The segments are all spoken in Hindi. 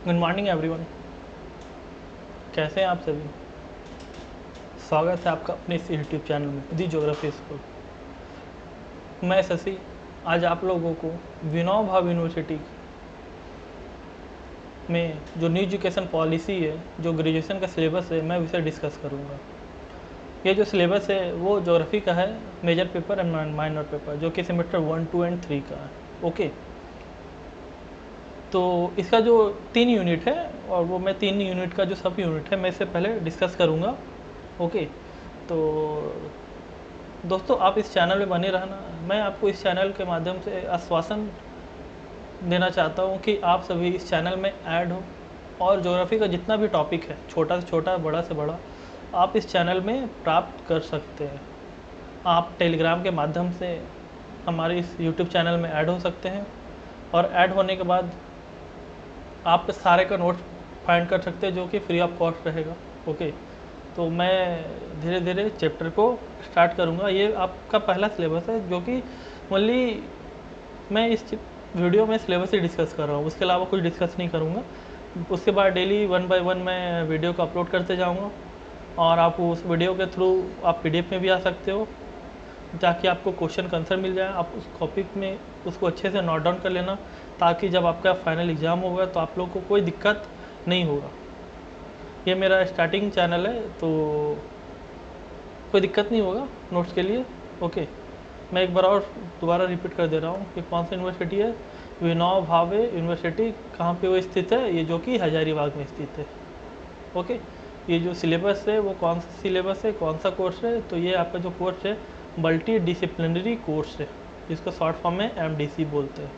Good morning everyone. कैसे हैं आप सभी? स्वागत है आपका अपने इस यूट्यूब चैनल में दी ज्योग्राफी स्कूल। मैं शशि आज आप लोगों को विनोबा भावे यूनिवर्सिटी में जो न्यू एजुकेशन पॉलिसी है, जो ग्रेजुएशन का सिलेबस है, मैं उसे डिस्कस करूंगा। ये जो सिलेबस है वो ज्योग्राफी का है, major paper and minor paper, जो कि सेमेस्टर 1, 2 एंड 3 का है। ओके, तो इसका जो 3 यूनिट है और वो मैं 3 यूनिट का जो सब यूनिट है मैं इससे पहले डिस्कस करूँगा। ओके, तो दोस्तों आप इस चैनल में बने रहना। मैं आपको इस चैनल के माध्यम से आश्वासन देना चाहता हूँ कि आप सभी इस चैनल में ऐड हो और ज्योग्राफी का जितना भी टॉपिक है, छोटा से छोटा, बड़ा से बड़ा, आप इस चैनल में प्राप्त कर सकते हैं। आप टेलीग्राम के माध्यम से हमारे इस यूट्यूब चैनल में ऐड हो सकते हैं और ऐड होने के बाद आप सारे का नोट्स फाइंड कर सकते हैं, जो कि फ्री ऑफ कॉस्ट रहेगा। ओके, तो मैं धीरे धीरे चैप्टर को स्टार्ट करूँगा। ये आपका पहला सिलेबस है, जो कि ओनली मैं इस वीडियो में सिलेबस ही डिस्कस कर रहा हूँ, उसके अलावा कुछ डिस्कस नहीं करूँगा। उसके बाद डेली 1 बाय 1 मैं वीडियो को अपलोड करते जाऊँगा और आप उस वीडियो के थ्रू आप PDF में भी आ सकते हो, ताकि आपको क्वेश्चन का आंसर मिल जाए। आप उस टॉपिक में उसको अच्छे से नोट डाउन कर लेना, ताकि जब आपका फाइनल एग्ज़ाम होगा तो आप लोग को कोई दिक्कत नहीं होगा। ये मेरा स्टार्टिंग चैनल है, तो कोई दिक्कत नहीं होगा नोट्स के लिए। ओके, मैं एक बार और दोबारा रिपीट कर दे रहा हूँ कि कौन सी यूनिवर्सिटी है, विनोबा भावे यूनिवर्सिटी। कहाँ पे वो स्थित है? ये जो कि हजारीबाग में स्थित है। ओके, ये जो सिलेबस है वो कौन सा सिलेबस है, कौन सा कोर्स है? तो ये आपका जो कोर्स है मल्टी डिसिप्लिनरी कोर्स है, जिसको शॉर्ट फॉर्म में MDC बोलते हैं।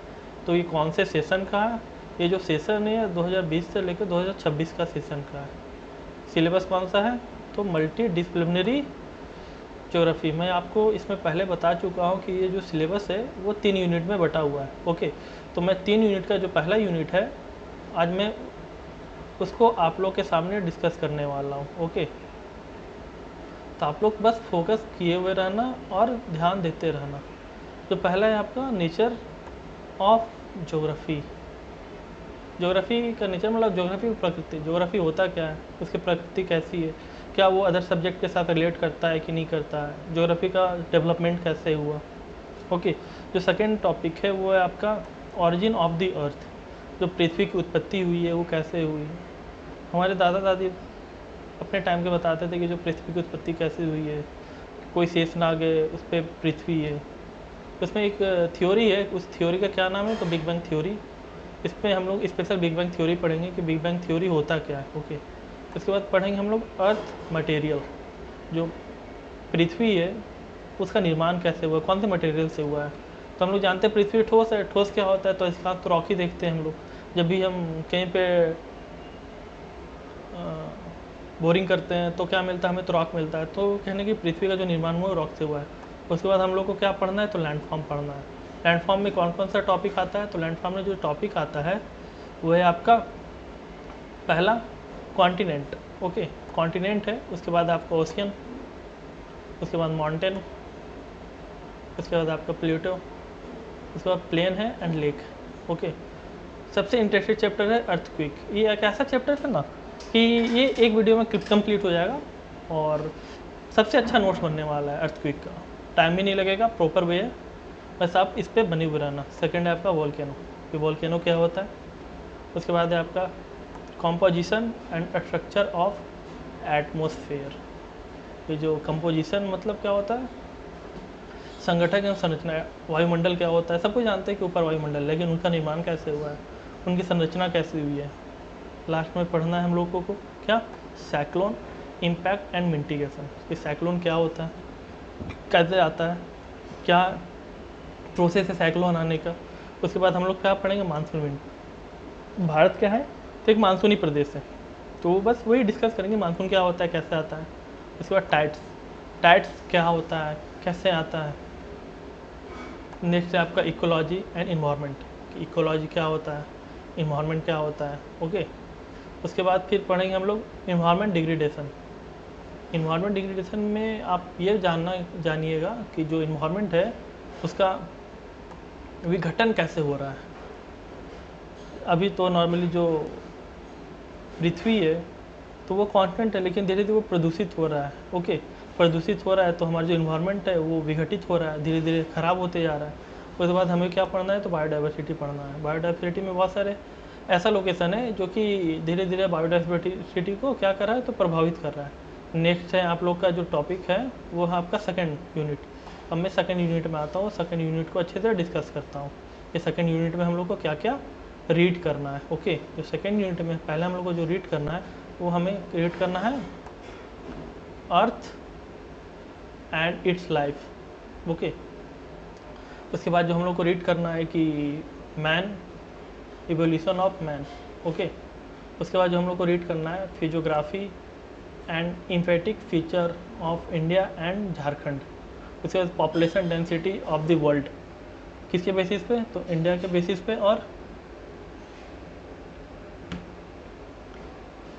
तो ये कौन से सेशन का है? ये जो सेशन है 2020 से लेकर 2026 का सेशन का है। सिलेबस कौन सा है? तो मल्टी डिसिप्लिनरी ज्योग्राफी। मैं आपको इसमें पहले बता चुका हूँ कि ये जो सिलेबस है वो 3 यूनिट में बटा हुआ है। ओके, तो मैं 3 यूनिट का जो पहला यूनिट है आज मैं उसको आप लोग के सामने डिस्कस करने वाला हूँ। ओके, तो आप लोग बस फोकस किए हुए रहना और ध्यान देते रहना। जो पहला है आपका नेचर ऑफ ज्योग्राफी। ज्योग्राफी का नेचर मतलब ज्योग्राफी प्रकृति। ज्योग्राफी होता क्या है, उसकी प्रकृति कैसी है, क्या वो अदर सब्जेक्ट के साथ रिलेट करता है कि नहीं करता है, ज्योग्राफी का डेवलपमेंट कैसे हुआ। ओके, जो सेकेंड टॉपिक है वो है आपका ऑरिजिन ऑफ द अर्थ। जो पृथ्वी की उत्पत्ति हुई है वो कैसे हुई। हमारे दादा दादी अपने टाइम के बताते थे कि जो पृथ्वी की उत्पत्ति कैसे हुई है, कोई शेषनाग है, उस पर पृथ्वी है। उसमें एक थ्योरी है, उस थ्योरी का क्या नाम है? तो बिग बैंग थ्योरी। इस पर हम लोग स्पेशल बिग बैंग थ्योरी पढ़ेंगे कि बिग बैंग थ्योरी होता क्या है। ओके, उसके बाद पढ़ेंगे हम लोग अर्थ मटेरियल। जो पृथ्वी है उसका निर्माण कैसे हुआ, कौन से मटेरियल से हुआ है। तो हम लोग जानते हैं पृथ्वी ठोस है। ठोस क्या होता है? तो इसका तो रॉक ही देखते हैं हम लोग। जब भी हम कहीं पे बोरिंग करते हैं तो क्या मिलता है हमें? तो रॉक मिलता है। तो कहने की पृथ्वी का जो निर्माण हुआ रॉक से हुआ है। उसके बाद हम लोग को क्या पढ़ना है? तो लैंडफॉर्म पढ़ना है। लैंडफॉर्म में कौन कौन सा टॉपिक आता है? तो लैंडफॉर्म में जो टॉपिक आता है वो है आपका पहला कॉन्टिनेंट। ओके, कॉन्टिनेंट है, उसके बाद आपका ओशियन, उसके बाद माउंटेन, उसके बाद आपका प्लेटो, उसके बाद प्लेन है एंड लेक। ओके, सबसे इंटरेस्टेड चैप्टर है अर्थक्वेक। ये एक ऐसा चैप्टर है ना कि ये एक वीडियो में कंप्लीट हो जाएगा और सबसे अच्छा नोट्स बनने वाला है अर्थक्वेक का। टाइम भी नहीं लगेगा, प्रॉपर वे है, बस आप इस पर बने हुए रहना। सेकेंड है आपका वोल्केनो, कि वोल्केनो क्या होता है। उसके बाद है आपका composition and structure of atmosphere. ये जो कंपोजिशन मतलब क्या होता है? संगठन एवं संरचना। वायुमंडल क्या होता है? सब कुछ जानते हैं कि ऊपर वायुमंडल, लेकिन उनका निर्माण कैसे हुआ है, उनकी संरचना कैसी हुई है। लास्ट में पढ़ना है हम लोगों को क्या? Cyclone, impact and mitigation. कि साइक्लोन क्या होता है, कैसे आता है, क्या प्रोसेस है साइक्लोन आने का। उसके बाद हम लोग क्या पढ़ेंगे? Monsoon wind. भारत क्या है? तो एक मानसूनी प्रदेश है, तो बस वही डिस्कस करेंगे मानसून क्या होता है, कैसे आता है। उसके बाद टाइड्स। टाइड्स क्या होता है, कैसे आता है। नेक्स्ट है आपका इकोलॉजी एंड इन्वायरमेंट। इकोलॉजी क्या होता है, इन्वायरमेंट क्या होता है। ओके, उसके बाद फिर पढ़ेंगे हम लोग इन्वायरमेंट डिग्रेडेशन। इन्वायरमेंट डिग्रेडेशन में आप ये जानिएगा कि जो इन्वायरमेंट है उसका विघटन कैसे हो रहा है। अभी तो नॉर्मली जो पृथ्वी है तो वो कांस्टेंट है, लेकिन धीरे धीरे वो प्रदूषित हो रहा है। ओके, प्रदूषित हो रहा है तो हमारा जो इन्वायरमेंट है वो विघटित हो रहा है, धीरे धीरे ख़राब होते जा रहा है। उसके बाद हमें क्या पढ़ना है, तो बायोडाइवर्सिटी पढ़ना है। बायोडाइवर्सिटी में बहुत सारे ऐसा लोकेशन है जो कि धीरे धीरे बायोडाइवर्सिटी को क्या कर रहा है, तो प्रभावित कर रहा है। नेक्स्ट है आप लोग का जो टॉपिक है वो है आपका सेकेंड यूनिट। अब मैं सेकेंड यूनिट में आता हूँ, सेकेंड यूनिट को अच्छे से डिस्कस करता हूँ कि सेकेंड यूनिट में हम लोग को क्या क्या रीड करना है। ओके, तो सेकेंड यूनिट में पहले हम लोग को जो रीड करना है वो हमें रीड करना है earth and it's life. Okay, उसके बाद जो हम लोग को रीड करना है कि man, evolution of man. Okay, उसके बाद जो हम लोग को रीड करना है physiography and emphatic feature of India and Jharkhand. उसके बाद population density of the world, किसके बेसिस पे, तो इंडिया के बेसिस पे और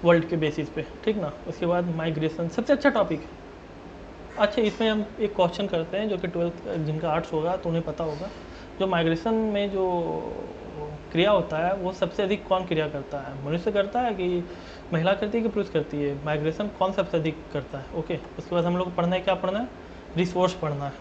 वर्ल्ड के बेसिस पे, ठीक ना। उसके बाद माइग्रेशन सबसे अच्छा टॉपिक है। अच्छा, इसमें हम एक क्वेश्चन करते हैं जो कि 12th जिनका आर्ट्स होगा तो उन्हें पता होगा, जो माइग्रेशन में जो क्रिया होता है वो सबसे अधिक कौन क्रिया करता है, मनुष्य करता है कि महिला करती है कि पुरुष करती है, माइग्रेशन कौन सबसे अधिक करता है। ओके, उसके बाद हम लोग को पढ़ना है, क्या पढ़ना है, रिसोर्स पढ़ना है।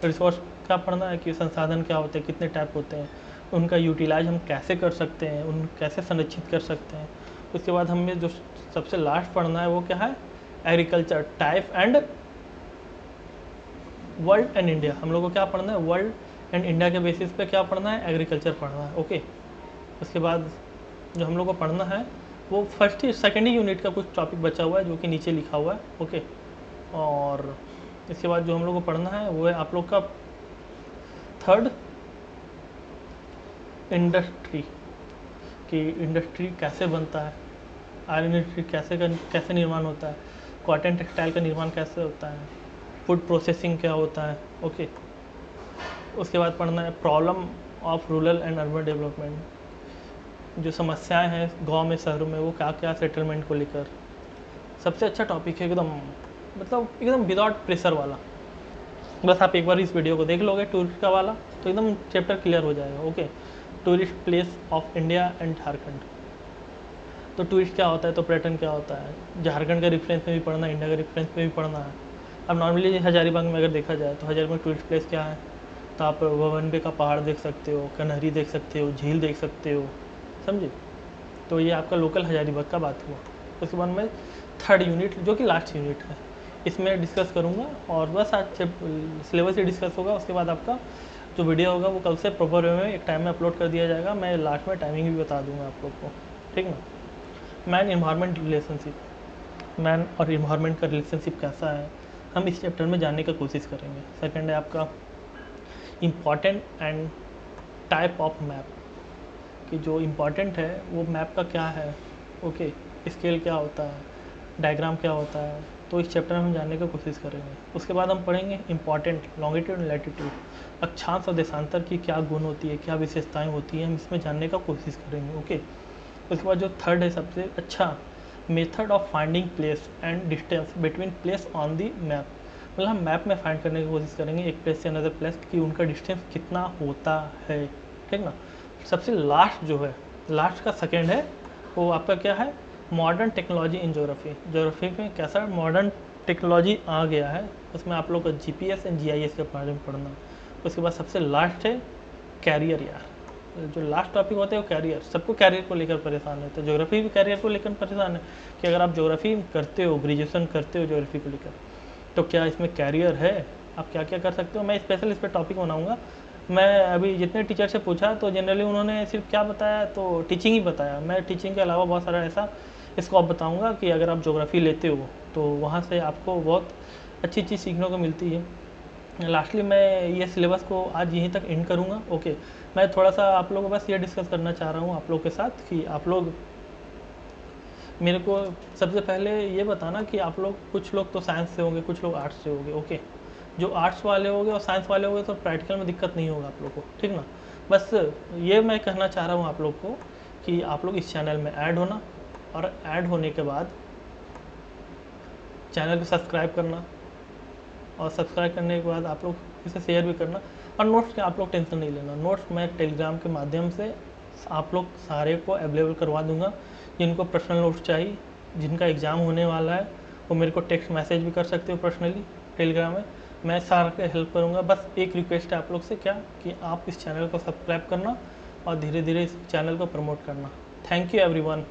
रिसोर्स क्या पढ़ना है कि संसाधन क्या होते हैं, कितने टाइप होते हैं, उनका यूटिलाइज हम कैसे कर सकते हैं, उन कैसे संरक्षित कर सकते हैं। उसके बाद हमें जो सबसे लास्ट पढ़ना है वो क्या है, agriculture type and world and India. हम लोग को क्या पढ़ना है, वर्ल्ड एंड इंडिया के बेसिस पे क्या पढ़ना है, एग्रीकल्चर पढ़ना है। ओके, उसके बाद जो हम लोग को पढ़ना है वो फर्स्ट ही सेकेंड ही यूनिट का कुछ टॉपिक बचा हुआ है जो कि नीचे लिखा हुआ है। ओके, और इसके बाद जो हम लोग को पढ़ना है वो है आप लोग का थर्ड इंडस्ट्री, कि इंडस्ट्री कैसे बनता है, आयरन इंडस्ट्री कैसे निर्माण होता है, कॉटन टेक्सटाइल का निर्माण कैसे होता है, फूड प्रोसेसिंग क्या होता है। ओके, उसके बाद पढ़ना है problem of rural and urban development, जो समस्याएं हैं गांव में शहरों में वो क्या क्या सेटलमेंट को लेकर। सबसे अच्छा टॉपिक है एकदम, मतलब एकदम विदाउट प्रेशर वाला। बस आप एक बार इस वीडियो को देख लोगे टूरिस्ट का वाला तो एकदम चैप्टर क्लियर हो जाएगा। Okay, tourist place of India and Jharkhand. तो टूरिस्ट क्या होता है, तो पर्यटन क्या होता है, झारखंड के रेफरेंस में भी पढ़ना है, इंडिया के रेफरेंस में भी पढ़ना है। अब नॉर्मली हजारीबाग में अगर देखा जाए तो हजारीबाग टूरिस्ट प्लेस क्या है, तो आप भवनबे का पहाड़ देख सकते हो, कन्हरी देख सकते हो, झील देख सकते हो, समझे। तो ये आपका लोकल हजारीबाग का बात हुआ। उसके बाद मैं थर्ड यूनिट जो कि लास्ट यूनिट है इसमें डिस्कस करूँगा, और बस आज सिलेबस ही डिस्कस होगा। उसके बाद आपका जो वीडियो होगा वो कल से प्रॉपर वे में एक टाइम में अपलोड कर दिया जाएगा। मैं लास्ट में टाइमिंग भी बता दूंगा आप लोग को, ठीक ना। मैन इन्वायरमेंट रिलेशनशिप, मैन और इन्वायरमेंट का रिलेशनशिप कैसा है हम इस चैप्टर में जानने का कोशिश करेंगे। सेकंड है आपका important and type of map, कि जो इम्पॉर्टेंट है वो मैप का क्या है। ओके, स्केल क्या होता है, डायग्राम क्या होता है, तो इस चैप्टर में हम जानने की कोशिश करेंगे। उसके बाद हम पढ़ेंगे इम्पॉर्टेंट लॉन्गिट्यूड एंड लैटिट्यूड, अक्षांश और देशांतर की क्या गुण होती है, क्या विशेषताएं होती हैं, हम इसमें जानने का कोशिश करेंगे। ओके, उसके बाद जो थर्ड है सबसे अच्छा, method of finding place and distance between place on the map, मतलब हम मैप में फाइंड करने की कोशिश करेंगे एक प्लेस से अनदर प्लेस कि उनका डिस्टेंस कितना होता है, ठीक ना। सबसे लास्ट जो है, लास्ट का सेकेंड है वो आपका क्या है, modern technology in geography. Geography में कैसा मॉडर्न टेक्नोलॉजी आ गया है, उसमें आप लोग का जीपीएस एंड जीआईएस के बारे में पढ़ना। उसके बाद सबसे लास्ट है कैरियर। यार जो लास्ट टॉपिक होता है वो कैरियर, सबको कैरियर को लेकर परेशान है, तो ज्योग्राफी भी कैरियर को लेकर परेशान है कि अगर आप ज्योग्राफी करते हो, ग्रेजुएशन करते हो ज्योग्राफी को लेकर, तो क्या इसमें कैरियर है, आप क्या क्या कर सकते हो। मैं स्पेशल इस पर टॉपिक बनाऊंगा। मैं अभी जितने टीचर से पूछा तो जनरली उन्होंने सिर्फ क्या बताया, तो टीचिंग ही बताया। मैं टीचिंग के अलावा बहुत सारा ऐसा स्कोप बताऊंगा कि अगर आप ज्योग्राफी लेते हो तो वहाँ से आपको बहुत अच्छी चीज़ सीखने को मिलती है। लास्टली मैं ये सिलेबस को आज यहीं तक एंड करूँगा। ओके, मैं थोड़ा सा आप लोगों को बस ये डिस्कस करना चाह रहा हूँ आप लोग के साथ कि आप लोग मेरे को सबसे पहले ये बताना कि आप लोग, कुछ लोग तो साइंस से होंगे, कुछ लोग आर्ट्स से होंगे। ओके, जो आर्ट्स वाले होंगे और साइंस वाले होंगे तो प्रैक्टिकल में दिक्कत नहीं होगा आप लोग को, ठीक ना। बस ये मैं कहना चाह रहा हूँ आप लोग को कि आप लोग इस चैनल में ऐड होना, और ऐड होने के बाद चैनल को सब्सक्राइब करना, और सब्सक्राइब करने के बाद आप लोग इसे शेयर भी करना। और नोट्स के आप लोग टेंशन नहीं लेना, नोट्स मैं टेलीग्राम के माध्यम से आप लोग सारे को अवेलेबल करवा दूंगा। जिनको पर्सनल नोट्स चाहिए, जिनका एग्ज़ाम होने वाला है, वो मेरे को टेक्स्ट मैसेज भी कर सकते हो पर्सनली टेलीग्राम में, मैं सारा का हेल्प करूँगा। बस एक रिक्वेस्ट है आप लोग से, क्या कि आप इस चैनल को सब्सक्राइब करना और धीरे धीरे इस चैनल को प्रमोट करना। Thank you everyone.